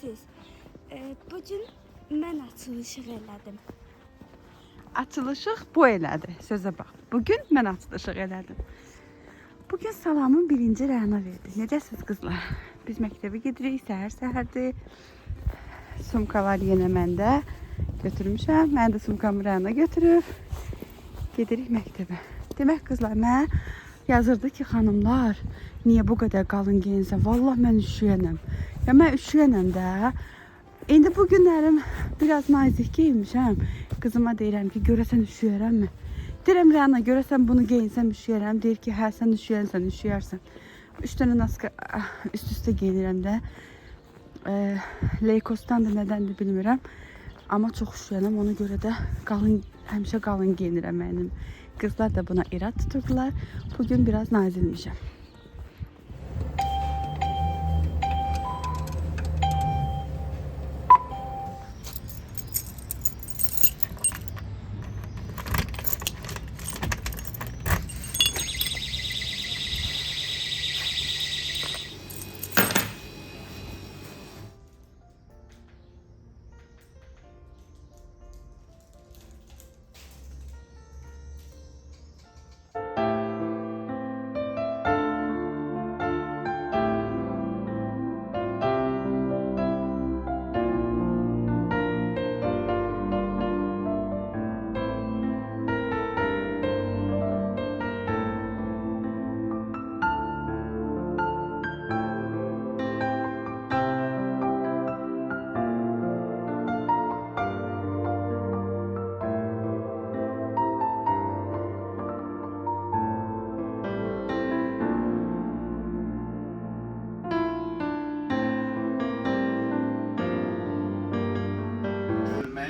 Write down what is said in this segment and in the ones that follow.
bilirsiniz, bugün mən açılışıq elədim. Açılışıq bu elədi. Sözə bax. Bugün mən açılışıq elədim. Bugün salamın birinci Rəna verdi. Necəsiz qızlar? Biz məktəbə gedirik, səhər-səhərdir. Sumkalar yenə məndə götürmüşəm. Mən də sumkamı Rəna götürüb gedirik məktəbə. Demək qızlar, mən yazırdı ki, xanımlar, niyə bu qədər qalın geyinsən? Vallahi mən üşüyənəm. Ya mən üşüyənəm də. İndi bu günlərim biraz nazik geyinmişəm. Qızıma deyirəm ki, görəsən üşüyərəmmi? Deyirəm Rəna, görəsən bunu geyinsəm üşüyərəm. Deyir ki, hə, sən üşüyənsən, üşüyərsən. 3 dənə naska üst-üstə geyinirəm də. Leykostan da nədəndir bilmirəm. Amma çox üşüyənəm, ona görə də həmişə qalın geyinirəm mənim. Qızlar da buna irad tuturdular. Bugün biraz nazilmişəm.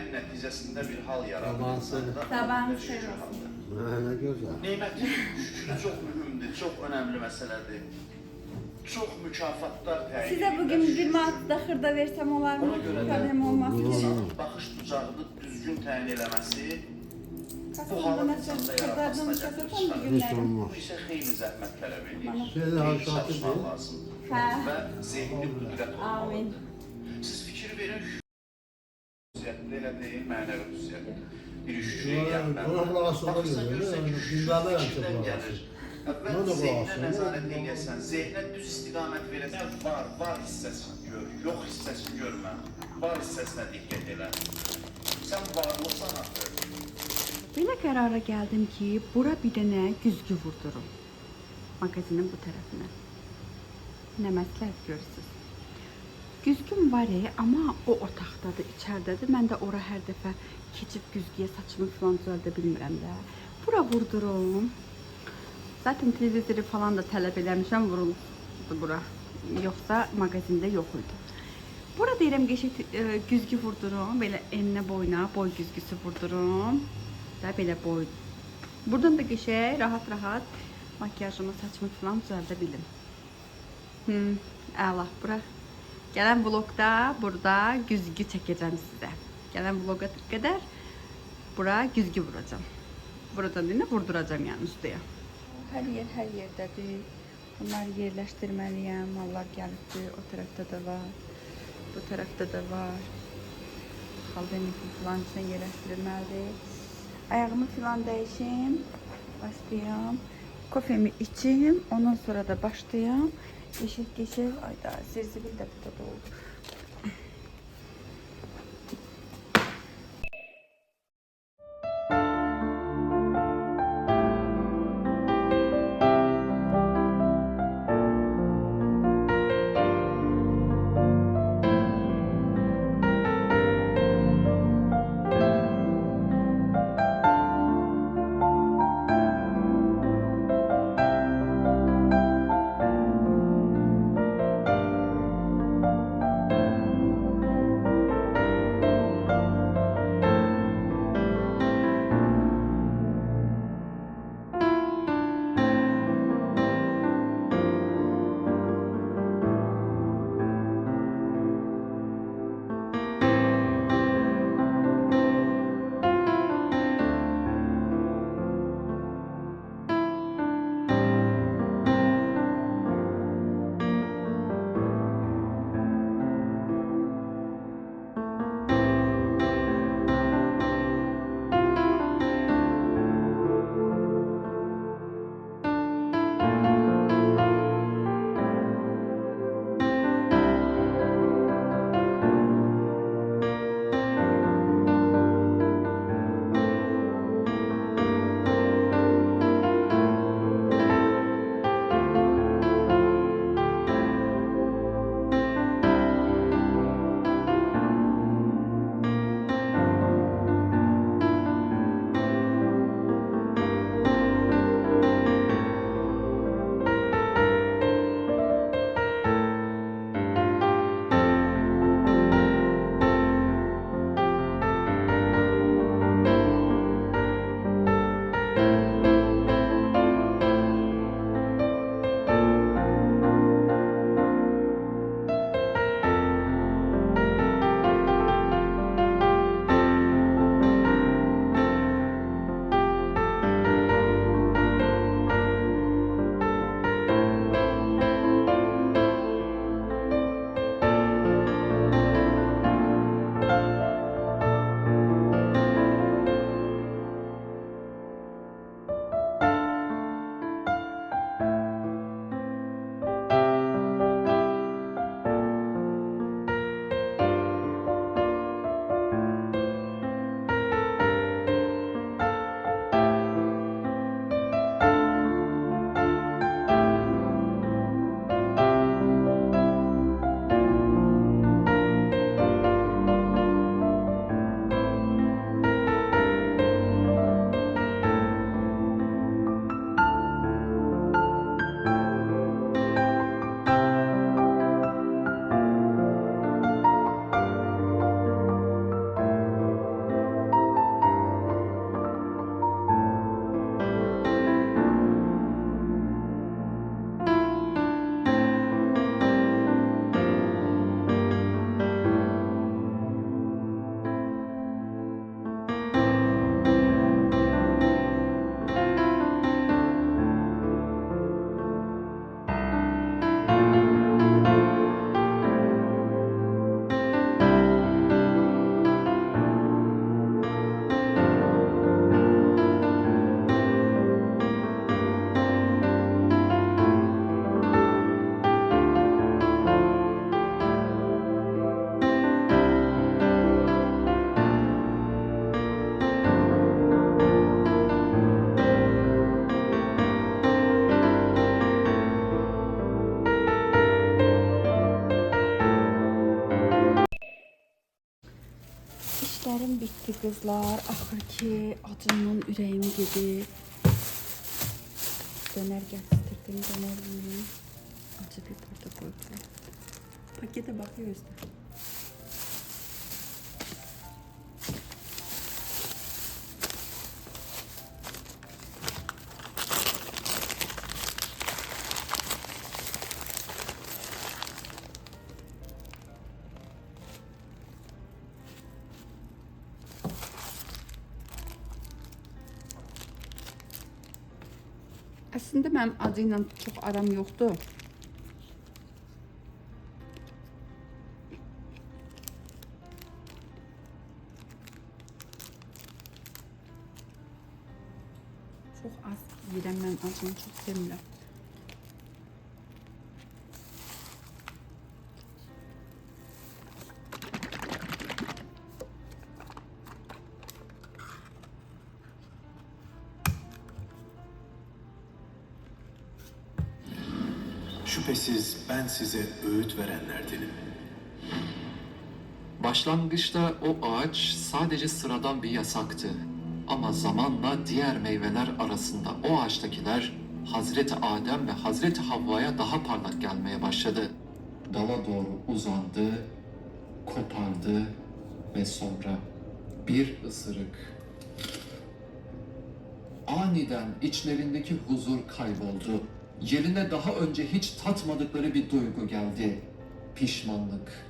Nəticəsində bir hal yaranır. Sabahın xeyir olsun. Nə gözəl. Nemətin şükrü çox mühümdür, çox önəmli məsələdir. Çox mükafatlar təyin Sizə bugün bir manat da xırda versəm olar mı? Ona görə də Problem olmaz ki. insanın baxış bucağını düzgün təyin eləməsi bu halın insanda yaratmasına gətirir. Bu isə xeyli zəhmət tələb edir. Xeyli çalışmaq lazımdır. Və zehni qüdrət olmalıdır. Amin. Siz fikir verin, elə deyil, mənəvi xüsusiyyət. Bir şükür eləyənlər. Baxırsan, görürsən ki, şükür fikirdən gəlir. Əvvəl zehnə nəzarət eləyəsən, zehnə düz istiqamət verəsən, var hissəsini gör, yox hissəsini görmə. Var hissəsinə diqqət elə. Sən varlısan artıq. Belə qərara gəldim ki, bura bir dənə güzgü vurdurum. Mağazinin bu tərəfinə. Nə məsləhət görürsünüz? Güzgüm var amma o otaqdadır, içərdədir. Mən də ora hər dəfə keçib güzgüyə saçımı falan düzəldə bilmirəm də. Bura vurdurum. Zaten televizoru falan da tələb eləmişəm, vuruldu bura. Yoxsa mağazində yox idi. Bura deyirəm geçib güzgü vurdurum. Belə enlə boyuna boy güzgüsü vurdurum. Da belə boy. Buradan da geçək, rahat-rahat makyajımı, saçımı falan düzəldə bilim. Əla, bura. Gələn vlogda burada güzgü çəkəcəm sizə. Gələn vloga qədər bura güzgü vuracam. Buradan da vurduracam yəni üstəyə. Hər yerdədir. Bunları yerləşdirməliyəm. Mallar gəlibdir. O tərəfdə də var. Bu tərəfdə də var. Xaldenik falan üçün yerləşdirilməlidir. Ayağımı falan dəyişim. Başlayam. Kofemi içim. Ondan sonra da başlayam. Geçir. Ayda zirzibil də burada oldu. Dönərlərim bitdi qızlar. Axır ki acından ürəyim gedir. Dönər gətirdim, dönər yiyeyim. Acı bir burada qoydum. Pakete bakıyor işte. Aslında mənim acı ilə çox aram yoxdur. Çox az yeyirəm mən acını, çox sevmirəm. Şüphesiz ben size öğüt verenlerdenim. Başlangıçta o ağaç sadece sıradan bir yasaktı. Ama zamanla diğer meyveler arasında o ağaçtakiler Hazreti Adem ve Hazreti Havva'ya daha parlak gelmeye başladı. Dala doğru uzandı, kopardı ve sonra bir ısırık. Aniden içlerindeki huzur kayboldu. Yerine daha önce hiç tatmadıkları bir duygu geldi. Pişmanlık.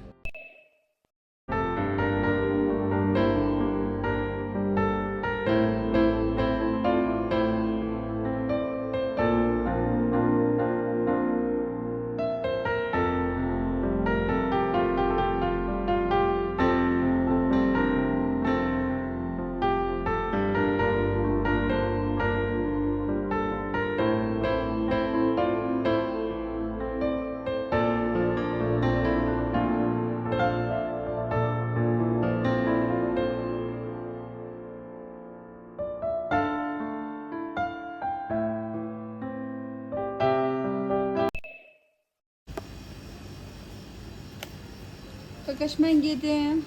Qaqaş mən gedim.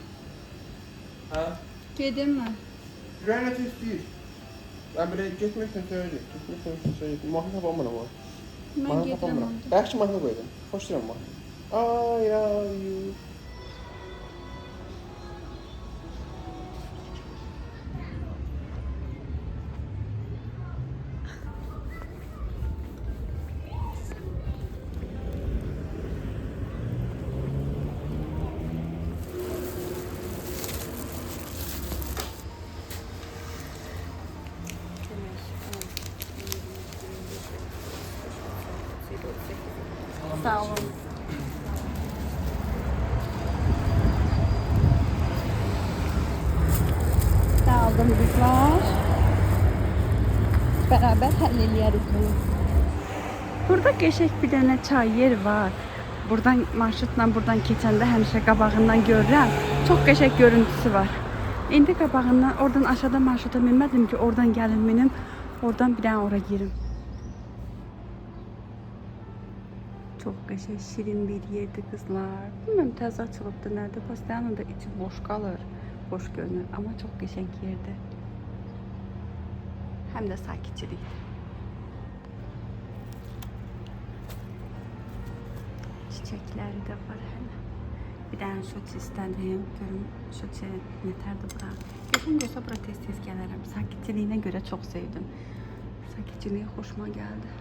Ha? Gedim mən. Ürəyinə tez deyil. Ben böyle getməklə söyle. Getməklə söyle. Mahnı tapamıram ama. Mən Mahnı gedirəm tapamıram. onda. Yaxşı mahnı qoydum. Xoşlayıram mahnı. Ay ay you. Sağ olun. Aldım kızlar. Beraber hallediyoruz bunu. Burada geçek bir tane çay yer var. Buradan marşrutla buradan keçəndə həmişə qabağından görürəm. Çox qəşəng görüntüsü var. İndi qabağından oradan aşağıda marşruta minmədim ki, oradan gəlim minim. Oradan bir dənə ora girim. Çok qəşəng, şirin bir yerdir qızlar. Bilməm təzə açılıbdı nədir. Pastanın da içi boş qalır. Boş görünür ama çok qəşəng yerdir. Hem de sakitçilik. Çiçekleri de var hələ. Bir dənə şoti istədim. Görüm şoti nətərdir bura. Geçen görsə bura tez-tez gələrəm. Sakitçiliyinə görə çox sevdim. Sakitçiliyi xoşuma gəldi.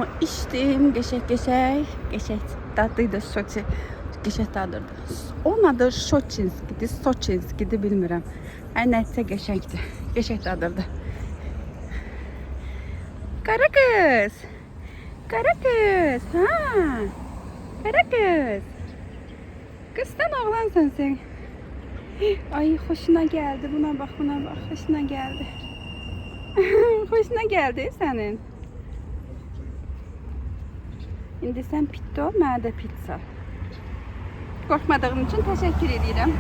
çayımı içdim. Geçek dadlıydı Soçi. Geçek dadırdı. Onun adı Şoçinski'di, Soçinski'di bilmirəm. Hər nəsə geçekti. Geçek dadırdı. Kara kız. Kara kız. Ha. Kara kız. Kızdan oğlansan sen. Ay hoşuna geldi. Buna bak, buna bak. Hoşuna geldi. Hoşuna geldi senin. İndi sen pitto, mən də pizza. Qorxmadığın üçün təşəkkür edirəm.